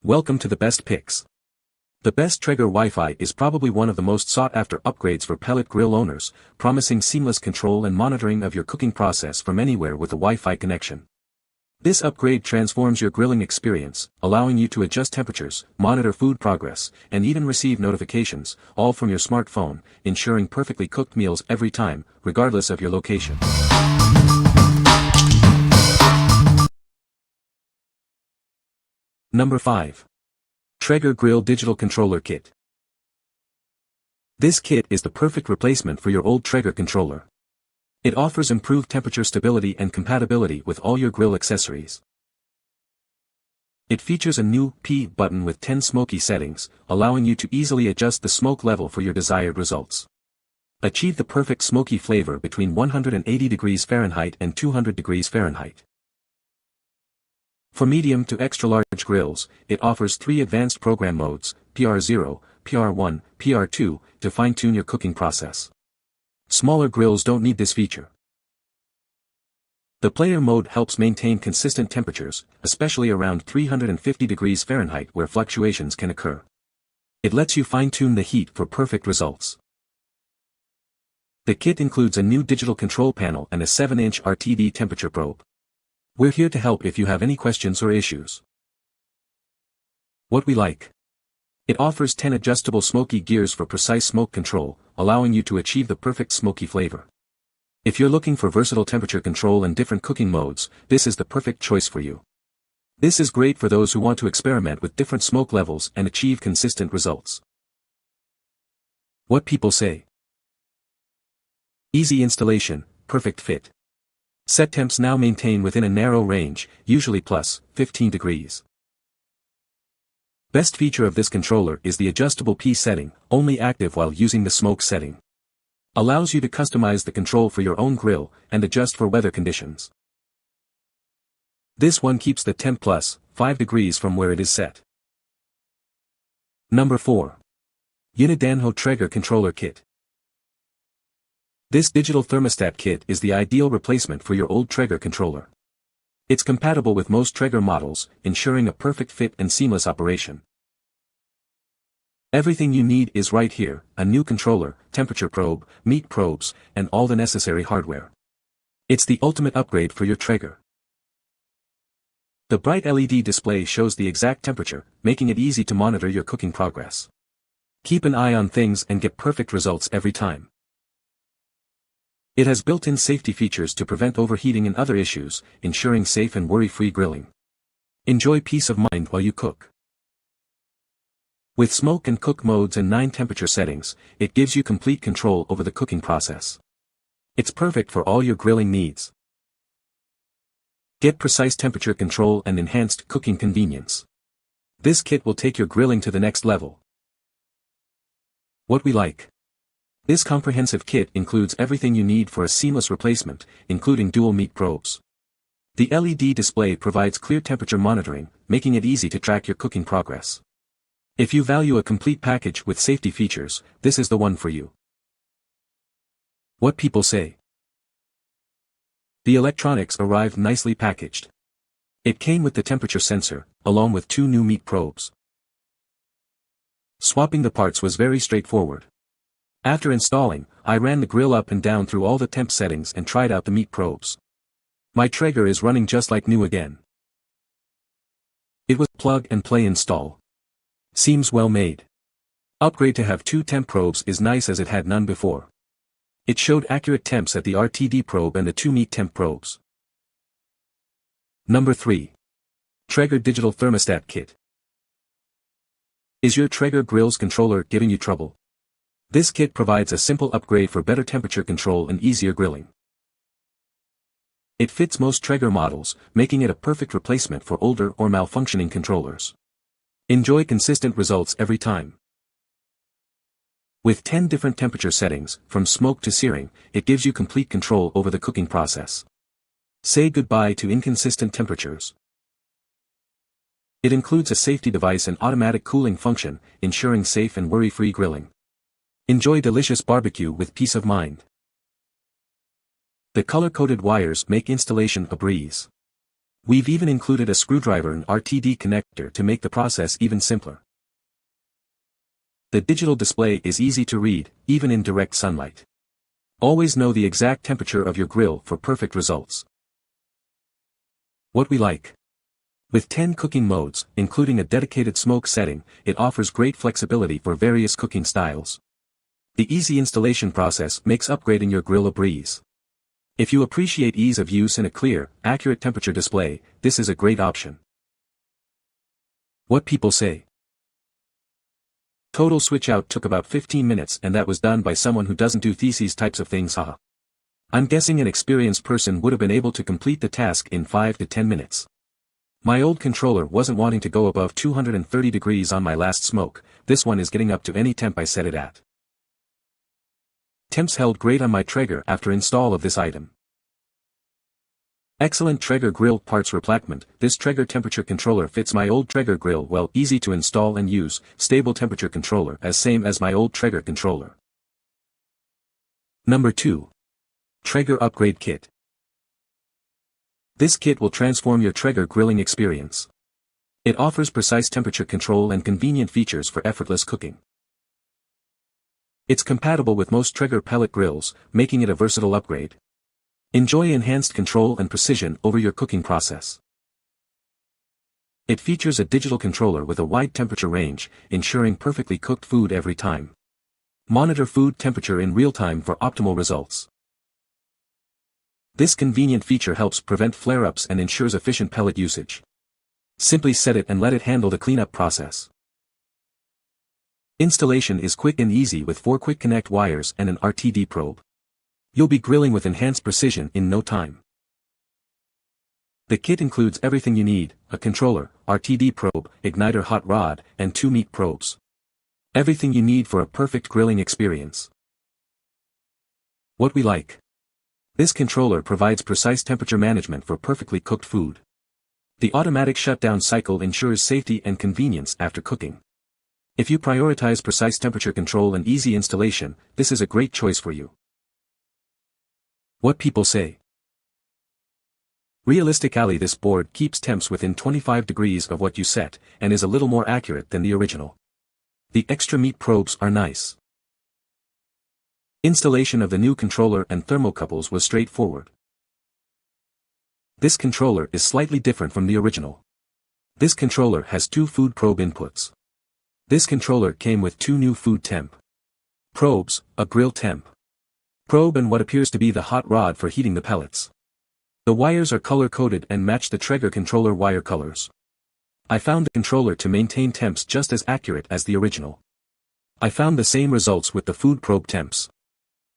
Welcome to the best picks. The best Traeger Wi-Fi is probably one of the most sought-after upgrades for pellet grill owners, promising seamless control and monitoring of your cooking process from anywhere with a Wi-Fi connection. This upgrade transforms your grilling experience, allowing you to adjust temperatures, monitor food progress, and even receive notifications, all from your smartphone, ensuring perfectly cooked meals every time, regardless of your location. Number 5. Traeger Grill Digital Controller Kit. This kit is the perfect replacement for your old Traeger controller. It offers improved temperature stability and compatibility with all your grill accessories. It features a new P button with 10 smoky settings, allowing you to easily adjust the smoke level for your desired results. Achieve the perfect smoky flavor between 180 degrees Fahrenheit and 200 degrees Fahrenheit. For medium to extra-large grills, it offers 3 advanced program modes, PR0, PR1, PR2, to fine-tune your cooking process. Smaller grills don't need this feature. The player mode helps maintain consistent temperatures, especially around 350 degrees Fahrenheit where fluctuations can occur. It lets you fine-tune the heat for perfect results. The kit includes a new digital control panel and a 7-inch RTD temperature probe. We're here to help if you have any questions or issues. What we like. It offers 10 adjustable smoky gears for precise smoke control, allowing you to achieve the perfect smoky flavor. If you're looking for versatile temperature control and different cooking modes, this is the perfect choice for you. This is great for those who want to experiment with different smoke levels and achieve consistent results. What people say. Easy installation, perfect fit. Set temps now maintain within a narrow range, usually plus 15 degrees. Best feature of this controller is the adjustable P setting, only active while using the smoke setting. Allows you to customize the control for your own grill, and adjust for weather conditions. This one keeps the temp plus 5 degrees from where it is set. Number 4. Unidanho Traeger Controller Kit. This digital thermostat kit is the ideal replacement for your old Traeger controller. It's compatible with most Traeger models, ensuring a perfect fit and seamless operation. Everything you need is right here, a new controller, temperature probe, meat probes, and all the necessary hardware. It's the ultimate upgrade for your Traeger. The bright LED display shows the exact temperature, making it easy to monitor your cooking progress. Keep an eye on things and get perfect results every time. It has built-in safety features to prevent overheating and other issues, ensuring safe and worry-free grilling. Enjoy peace of mind while you cook. With smoke and cook modes and 9 temperature settings, it gives you complete control over the cooking process. It's perfect for all your grilling needs. Get precise temperature control and enhanced cooking convenience. This kit will take your grilling to the next level. What we like. This comprehensive kit includes everything you need for a seamless replacement, including dual meat probes. The LED display provides clear temperature monitoring, making it easy to track your cooking progress. If you value a complete package with safety features, this is the one for you. What people say. The electronics arrived nicely packaged. It came with the temperature sensor, along with 2 new meat probes. Swapping the parts was very straightforward. After installing, I ran the grill up and down through all the temp settings and tried out the meat probes. My Traeger is running just like new again. It was plug and play install. Seems well made. Upgrade to have 2 temp probes is nice as it had none before. It showed accurate temps at the RTD probe and the 2 meat temp probes. Number 3. Traeger Digital Thermostat Kit. Is your Traeger grill's controller giving you trouble? This kit provides a simple upgrade for better temperature control and easier grilling. It fits most Traeger models, making it a perfect replacement for older or malfunctioning controllers. Enjoy consistent results every time. With 10 different temperature settings, from smoke to searing, it gives you complete control over the cooking process. Say goodbye to inconsistent temperatures. It includes a safety device and automatic cooling function, ensuring safe and worry-free grilling. Enjoy delicious barbecue with peace of mind. The color-coded wires make installation a breeze. We've even included a screwdriver and RTD connector to make the process even simpler. The digital display is easy to read, even in direct sunlight. Always know the exact temperature of your grill for perfect results. What we like. With 10 cooking modes, including a dedicated smoke setting, it offers great flexibility for various cooking styles. The easy installation process makes upgrading your grill a breeze. If you appreciate ease of use and a clear, accurate temperature display, this is a great option. What people say. Total switch out took about 15 minutes, and that was done by someone who doesn't do these types of things, haha. I'm guessing an experienced person would have been able to complete the task in 5 to 10 minutes. My old controller wasn't wanting to go above 230 degrees on my last smoke. This one is getting up to any temp I set it at. Temps held great on my Traeger after install of this item. Excellent Traeger grill parts replacement. This Traeger temperature controller fits my old Traeger grill well, easy to install and use, stable temperature controller as same as my old Traeger controller. Number 2. Traeger Upgrade Kit. This kit will transform your Traeger grilling experience. It offers precise temperature control and convenient features for effortless cooking. It's compatible with most Traeger pellet grills, making it a versatile upgrade. Enjoy enhanced control and precision over your cooking process. It features a digital controller with a wide temperature range, ensuring perfectly cooked food every time. Monitor food temperature in real time for optimal results. This convenient feature helps prevent flare-ups and ensures efficient pellet usage. Simply set it and let it handle the cleanup process. Installation is quick and easy with 4 quick connect wires and an RTD probe. You'll be grilling with enhanced precision in no time. The kit includes everything you need: a controller, RTD probe, igniter hot rod, and 2 meat probes. Everything you need for a perfect grilling experience. What we like. This controller provides precise temperature management for perfectly cooked food. The automatic shutdown cycle ensures safety and convenience after cooking. If you prioritize precise temperature control and easy installation, this is a great choice for you. What people say. Realistically, this board keeps temps within 25 degrees of what you set, and is a little more accurate than the original. The extra meat probes are nice. Installation of the new controller and thermocouples was straightforward. This controller is slightly different from the original. This controller has 2 food probe inputs. This controller came with 2 new food temp probes, a grill temp probe and what appears to be the hot rod for heating the pellets. The wires are color-coded and match the Traeger controller wire colors. I found the controller to maintain temps just as accurate as the original. I found the same results with the food probe temps.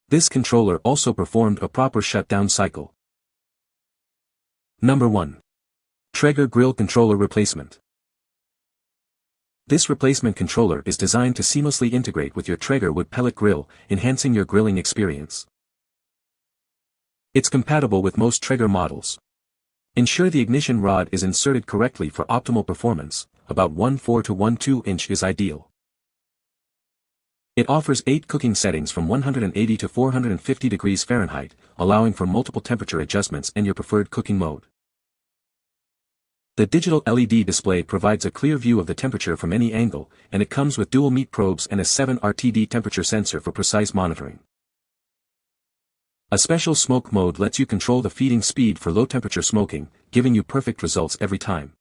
This controller also performed a proper shutdown cycle. Number 1. Traeger Grill Controller Replacement. This replacement controller is designed to seamlessly integrate with your Traeger wood pellet grill, enhancing your grilling experience. It's compatible with most Traeger models. Ensure the ignition rod is inserted correctly for optimal performance. About 1/4 to 1/2 inch is ideal. It offers 8 cooking settings from 180 to 450 degrees Fahrenheit, allowing for multiple temperature adjustments and your preferred cooking mode. The digital LED display provides a clear view of the temperature from any angle, and it comes with dual meat probes and a 7 RTD temperature sensor for precise monitoring. A special smoke mode lets you control the feeding speed for low temperature smoking, giving you perfect results every time.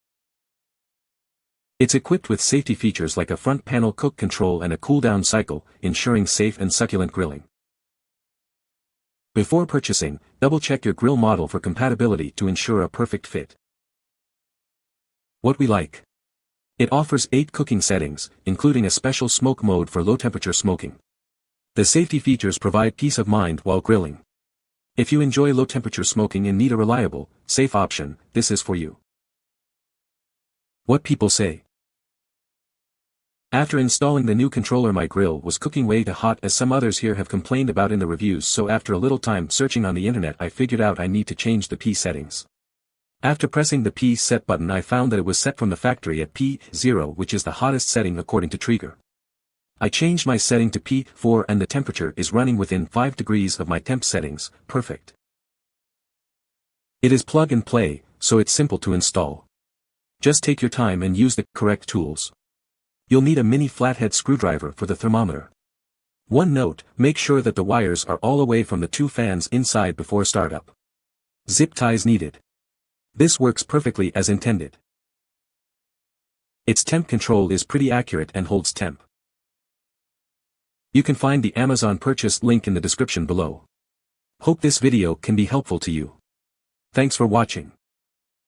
It's equipped with safety features like a front panel cook control and a cool-down cycle, ensuring safe and succulent grilling. Before purchasing, double-check your grill model for compatibility to ensure a perfect fit. What we like. It offers 8 cooking settings, including a special smoke mode for low-temperature smoking. The safety features provide peace of mind while grilling. If you enjoy low-temperature smoking and need a reliable, safe option, this is for you. What people say. After installing the new controller, my grill was cooking way too hot, as some others here have complained about in the reviews, so after a little time searching on the internet I figured out I need to change the P settings. After pressing the P set button I found that it was set from the factory at P0, which is the hottest setting according to Traeger. I changed my setting to P4 and the temperature is running within 5 degrees of my temp settings, perfect. It is plug and play, so it's simple to install. Just take your time and use the correct tools. You'll need a mini flathead screwdriver for the thermometer. One note, make sure that the wires are all away from the two fans inside before startup. Zip ties needed. This works perfectly as intended. Its temp control is pretty accurate and holds temp. You can find the Amazon purchase link in the description below. Hope this video can be helpful to you. Thanks for watching.